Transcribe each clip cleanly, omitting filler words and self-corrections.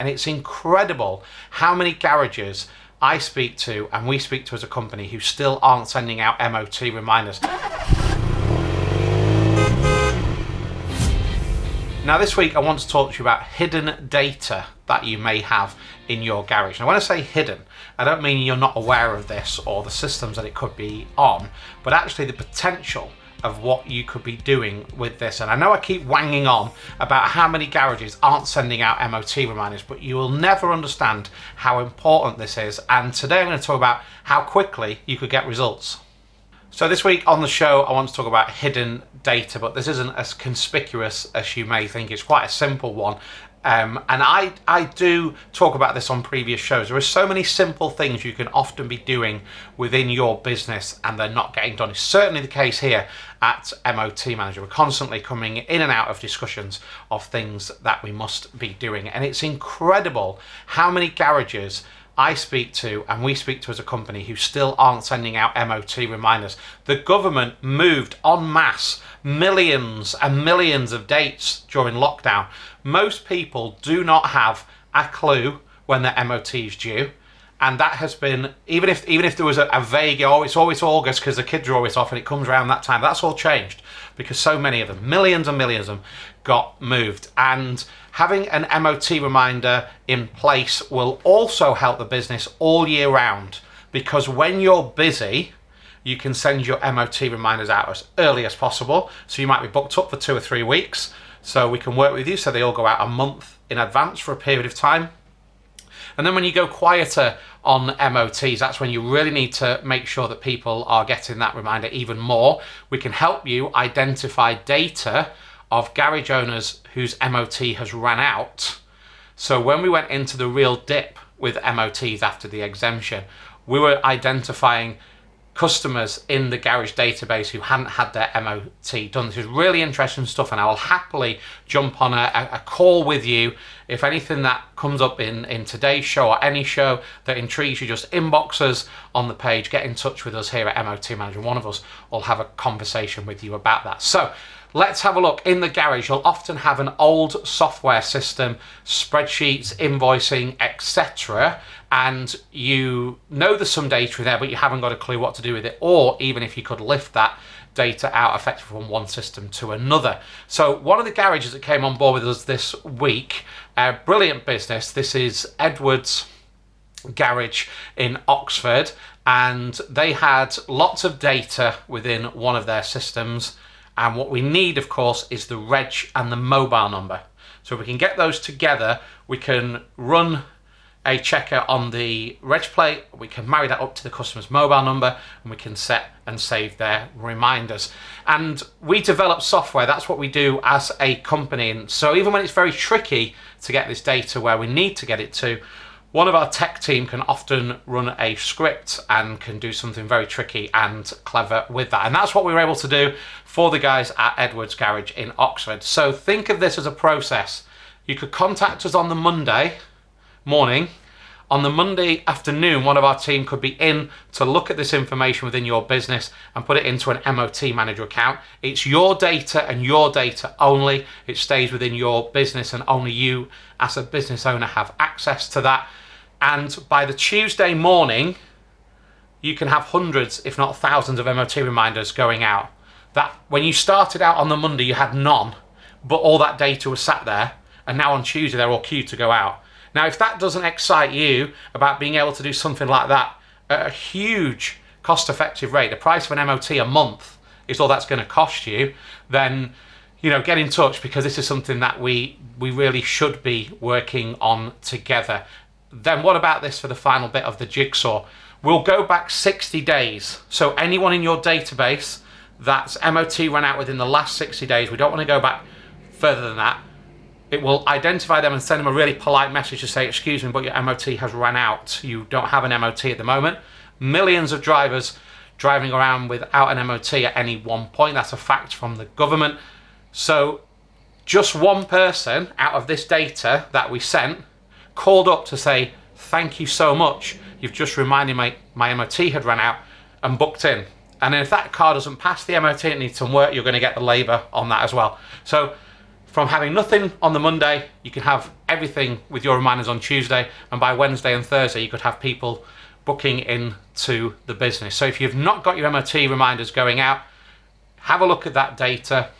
And it's incredible how many garages I speak to and we speak to as a company who still aren't sending out MOT reminders. Now this week I want to talk to you about hidden data that you may have in your garage. Now when I say hidden, I don't mean you're not aware of this or the systems that it could be on, but actually the potential of what you could be doing with this. And I know I keep wanging on about how many garages aren't sending out MOT reminders, but you will never understand how important this is. And today I'm going to talk about how quickly you could get results. So this week on the show, I want to talk about hidden data, but this isn't as conspicuous as you may think. It's quite a simple one. And I do talk about this on previous shows. There are so many simple things you can often be doing within your business and they're not getting done. It's certainly the case here at MOT Manager. We're constantly coming in and out of discussions of things that we must be doing. And it's incredible how many garages I speak to and we speak to as a company who still aren't sending out MOT reminders. The government moved en masse millions and millions of dates during lockdown. Most people do not have a clue when their MOT is due. And that has been, even if there was a vague, oh, it's always August because the kids are always off and it comes around that time, that's all changed because so many of them, millions and millions of them, got moved. And having an MOT reminder in place will also help the business all year round, because when you're busy, you can send your MOT reminders out as early as possible. So you might be booked up for 2 or 3 weeks. So we can work with you so they all go out a month in advance for a period of time. And then when you go quieter on MOTs, that's when you really need to make sure that people are getting that reminder even more. We can help you identify data of garage owners whose MOT has run out. So when we went into the real dip with MOTs after the exemption, we were identifying customers in the garage database who hadn't had their MOT done. This is really interesting stuff, and I will happily jump on a call with you. If anything that comes up in today's show or any show that intrigues you, just inbox us on the page, get in touch with us here at MOT Manager. One of us will have a conversation with you about that. So let's have a look. In the garage, you'll often have an old software system, spreadsheets, invoicing, etc. And you know there's some data in there, but you haven't got a clue what to do with it, or even if you could lift that data out effectively from one system to another. So one of the garages that came on board with us this week, a brilliant business. This is Edwards Garage in Oxford, and they had lots of data within one of their systems. And what we need, of course, is the reg and the mobile number. So if we can get those together, we can run a checker on the reg plate, we can marry that up to the customer's mobile number, and we can set and save their reminders. And we develop software, that's what we do as a company. And so even when it's very tricky to get this data where we need to get it to, one of our tech team can often run a script and can do something very tricky and clever with that. And that's what we were able to do for the guys at Edwards Garage in Oxford. So think of this as a process. You could contact us on the Monday morning. On the Monday afternoon, one of our team could be in to look at this information within your business and put it into an MOT Manager account. It's your data and your data only. It stays within your business and only you as a business owner have access to that. And by the Tuesday morning, you can have hundreds, if not thousands, of MOT reminders going out. That when you started out on the Monday, you had none, but all that data was sat there, and now on Tuesday, they're all queued to go out. Now, if that doesn't excite you about being able to do something like that at a huge cost-effective rate, the price of an MOT a month is all that's going to cost you, then get in touch, because this is something that we really should be working on together. Then what about this for the final bit of the jigsaw? We'll go back 60 days. So anyone in your database that's MOT run out within the last 60 days, we don't want to go back further than that. It will identify them and send them a really polite message to say, excuse me, but your MOT has run out. You don't have an MOT at the moment. Millions of drivers driving around without an MOT at any one point. That's a fact from the government. So just one person out of this data that we sent called up to say, thank you so much. You've just reminded me my MOT had run out, and booked in. And then if that car doesn't pass the MOT, it needs some work, you're going to get the labour on that as well. So From having nothing on the Monday, you can have everything with your reminders on Tuesday, and by Wednesday and Thursday you could have people booking into the business. So if you've not got your MOT reminders going out, have a look at that data.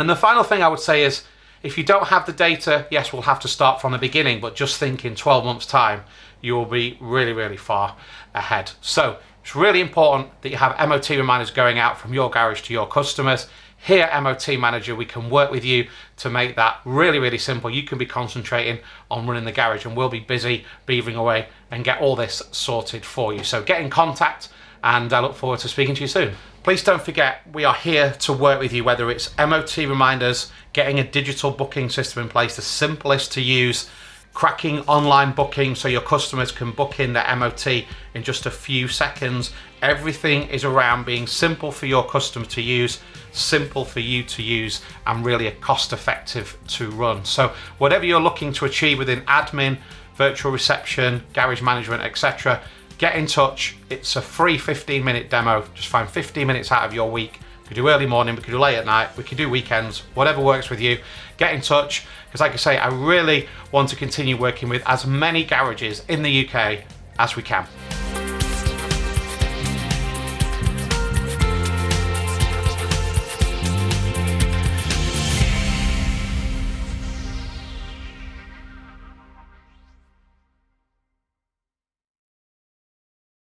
And the final thing I would say is, if you don't have the data, yes, we'll have to start from the beginning, but just think in 12 months' time, you will be really, really far ahead. So it's really important that you have MOT reminders going out from your garage to your customers. Here at MOT Manager, we can work with you to make that really, really simple. You can be concentrating on running the garage, and we'll be busy beavering away and get all this sorted for you. So get in contact, and I look forward to speaking to you soon. Please don't forget, we are here to work with you, whether it's MOT reminders, getting a digital booking system in place, the simplest to use, cracking online booking so your customers can book in their MOT in just a few seconds. Everything is around being simple for your customer to use, simple for you to use, and really a cost effective to run. So whatever you're looking to achieve within admin, virtual reception, garage management, etc., get in touch. It's a free 15-minute demo. Just find 15 minutes out of your week. We could do early morning, we could do late at night, we could do weekends, whatever works with you. Get in touch, because like I say, I really want to continue working with as many garages in the UK as we can.